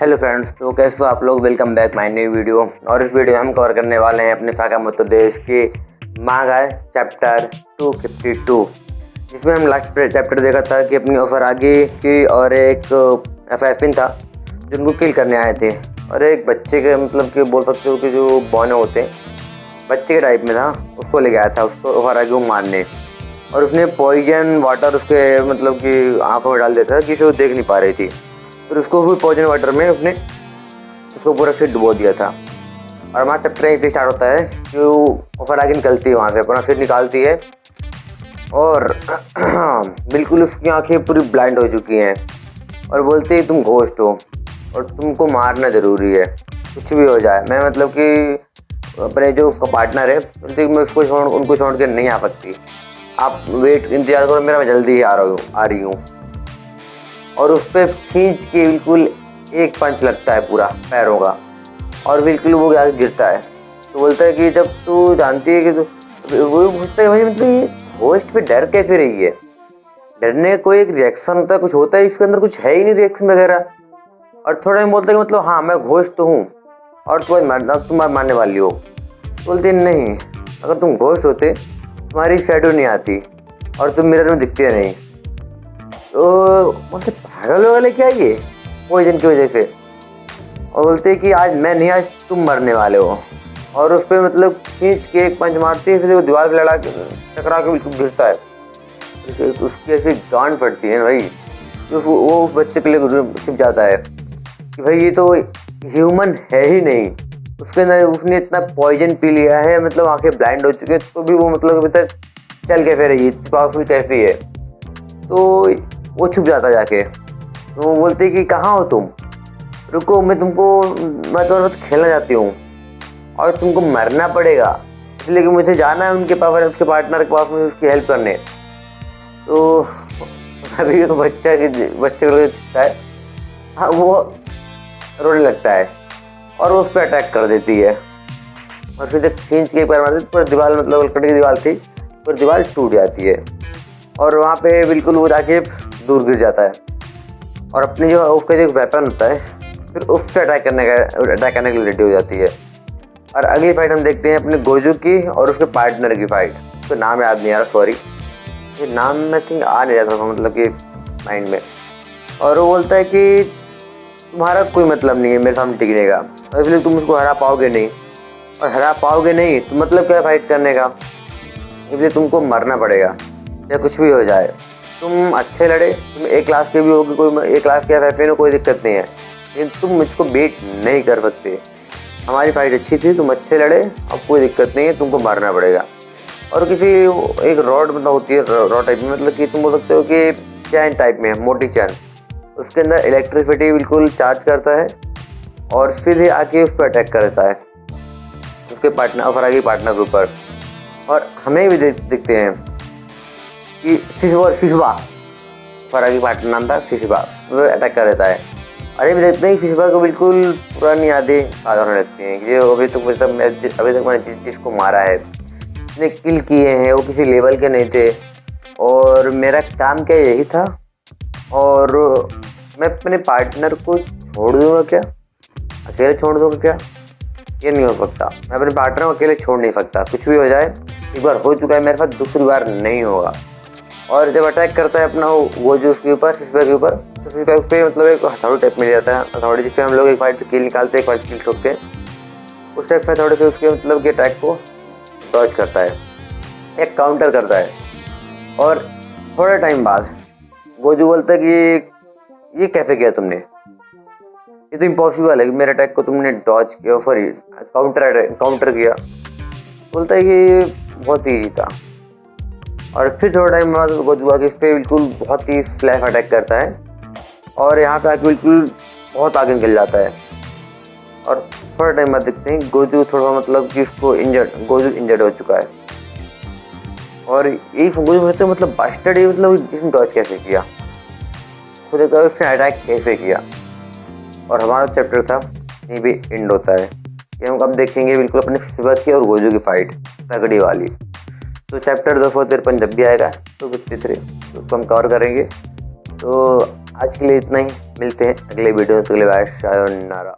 Hello friends, तो कैसे हो आप लोग। Welcome back my new video. और इस वीडियो में हम कवर करने वाले हैं अपने साकामोतो डेज के मांगा चैप्टर 252, जिसमें हम लास्ट चैप्टर देखा था कि अपनी ओफरागी की और एक एफएफिन था जिनको किल करने आए थे, और एक बच्चे के मतलब कि बोल सकते हो कि जो बौने होते हैं बच्चे के टाइप में था, उसको ले गया था उसको ओफरागी को मारने। और उसने पॉइजन वाटर उसके मतलब कि आंखों में डाल देता था कि वो देख नहीं पा रही थी। फिर उसको हुई पॉइजन वाटर में उसने उसको पूरा फिर डुबो दिया था। और हमारा चैप्टर यहीं स्टार्ट होता है कि ओफरागी निकलती है वहाँ से, अपना सिर निकालती है और बिल्कुल उसकी आंखें पूरी ब्लाइंड हो चुकी हैं और बोलती है तुम घोस्ट हो और तुमको मारना ज़रूरी है, कुछ भी हो जाए। मैं मतलब कि अपने जो उसका पार्टनर है बोलती मैं उनको छोड़ के नहीं आ सकती, आप वेट इंतज़ार करो मेरा, मैं जल्दी ही आ रही हूँ। और उस पर खींच के बिल्कुल एक पंच लगता है पूरा पैरों का, और बिल्कुल वो आगे गिरता है। तो बोलता है कि जब तू जानती है कि वो पूछता है भाई मतलब ये घोस्ट पे डर कैसे रही है। डरने कोई एक रिएक्शन होता है, कुछ होता है, इसके अंदर कुछ है ही नहीं रिएक्शन वगैरह। और थोड़ा ही बोलता है कि मतलब हाँ मैं घोस्ट तो हूँ और तुम मारने वाली हो। बोलते नहीं, अगर तुम घोस्ट होते तुम्हारी शैडो नहीं आती और तुम मिरर में दिखते नहीं। तो बोलते पागल वाले क्या ये पॉइजन की वजह से। और बोलते कि आज मैं नहीं, आज तुम मरने वाले हो। और उस पर मतलब खींच के एक पंच मारती है, फिर वो दीवार पे लड़ा के टकरा के बिल्कुल गिरता है। उसकी ऐसी गांड फटती है भाई, तो वो उस बच्चे के लिए छिप जाता है कि भाई ये तो ह्यूमन है ही नहीं। उसके अंदर उसने इतना पॉइजन पी लिया है, मतलब आंखें ब्लाइंड हो चुकी हैं तो भी वो मतलब अभी तक चल के फिर रही है, पावरफुल कैसी है। तो वो छुप जाता जाके। तो वो बोलते कि कहाँ हो तुम, रुको मैं तुम्हारे साथ खेलना चाहती हूँ और तुमको मरना पड़ेगा, इसलिए कि मुझे जाना है उनके पास, उसके पार्टनर के पास, मुझे उसकी हेल्प करने। तो अभी तो बच्चे को छुपता है, हाँ वो रोने लगता है और वो उस पर अटैक कर देती है और फिर खींच के पैर मार देती, पूरी दीवार मतलब लकड़ी की दीवार थी, पूरी दीवार टूट जाती है और वहाँ पे बिल्कुल वो जाके दूर गिर जाता है। और अपनी जो उसका जो वेपन होता है फिर उससे अटैक करने के लिए रेडी हो जाती है। और अगली फाइट हम देखते हैं अपने गोजू की और उसके पार्टनर की फाइट। तो नाम याद नहीं आ रहा, सॉरी, ये नाम मैं थिंक आ नहीं रहा था मतलब कि माइंड में। और वो बोलता है कि तुम्हारा कोई मतलब नहीं है मेरे सामने टिकने का, और इसलिए तुम उसको हरा पाओगे नहीं, और हरा पाओगे नहीं तो मतलब क्या फाइट करने का, इसलिए तुमको मरना पड़ेगा या कुछ भी हो जाए। तुम अच्छे लड़े, तुम एक क्लास के भी होगे, कोई एक क्लास के एफएफए में कोई दिक्कत नहीं है, लेकिन तुम मुझको बीट नहीं कर सकते। हमारी फाइट अच्छी थी, तुम अच्छे लड़े, अब कोई दिक्कत नहीं है, तुमको मारना पड़ेगा। और किसी एक रॉड मतलब होती है रॉड टाइप में, मतलब कि तुम बोल सकते हो कि चैन टाइप में, मोटी चैन, उसके अंदर इलेक्ट्रिसिटी बिल्कुल चार्ज करता है और सीधे आके उस पर अटैक कर देता है उसके पार्टनर ओफरागी पार्टनर के ऊपर। और हमें भी दिखते हैं कि शिशुबा फरागी पार्टनर नाम था, शिशुबा, वो अटैक कर देता है। अरे भी देखते हैं कि शिशुबा को बिल्कुल पुरानी यादें ताज़ा होने लगती हैं कि अभी तक मैंने जिस चीज़ को मारा है, जितने किल किए हैं वो किसी लेवल के नहीं थे, और मेरा काम क्या यही था, और मैं अपने पार्टनर को छोड़ दूंगा क्या, अकेले छोड़ दूंगा क्या, ये नहीं हो सकता। मैं अपने पार्टनर को अकेले छोड़ नहीं सकता, कुछ भी हो जाए, एक बार हो चुका है मेरे साथ, दूसरी बार नहीं होगा। और जब अटैक करता है अपना वो जो उसके ऊपर शिशुबा के ऊपर, तो शिशुबा पे मतलब एक हथौड़ी टाइप मिल जाता है, हथौड़ी जिससे हम लोग एक फाइट से किल निकालते हैं, एक फाइट किल ठोकते हैं, उस टाइप से हथौड़ी से उसके मतलब के अटैक को डॉज करता है, एक काउंटर करता है। और थोड़े टाइम बाद गोजू बोलता है कि ये कैसे किया तुमने, ये तो इम्पॉसिबल है कि मेरे अटैक को तुमने डॉज किया, सॉरी काउंटर किया। बोलता है कि बहुत ईजी था। और फिर थोड़ा टाइम बाद गोजू आके इस पर बिल्कुल बहुत ही फ्लैश अटैक करता है और यहाँ से आके बिल्कुल बहुत आगे निकल जाता है। और थोड़ा टाइम बाद देखते हैं गोजू थोड़ा मतलब कि उसको गोजू इंजर्ड हो चुका है। और यही गोजू कहते हैं मतलब बास्टर्ड, मतलब इसने डॉज कैसे किया, खुद उसने अटैक कैसे किया। और हमारा चैप्टर था यहीं पे एंड होता है कि हम अब देखेंगे बिल्कुल अपने शिशुबा की और गोजू की फाइट तगड़ी वाली। तो चैप्टर 253 जब भी आएगा तो 53 उसको हम कवर करेंगे। तो आज के लिए इतना ही, मिलते हैं अगले वीडियो में। तो अगले बार शायोनारा।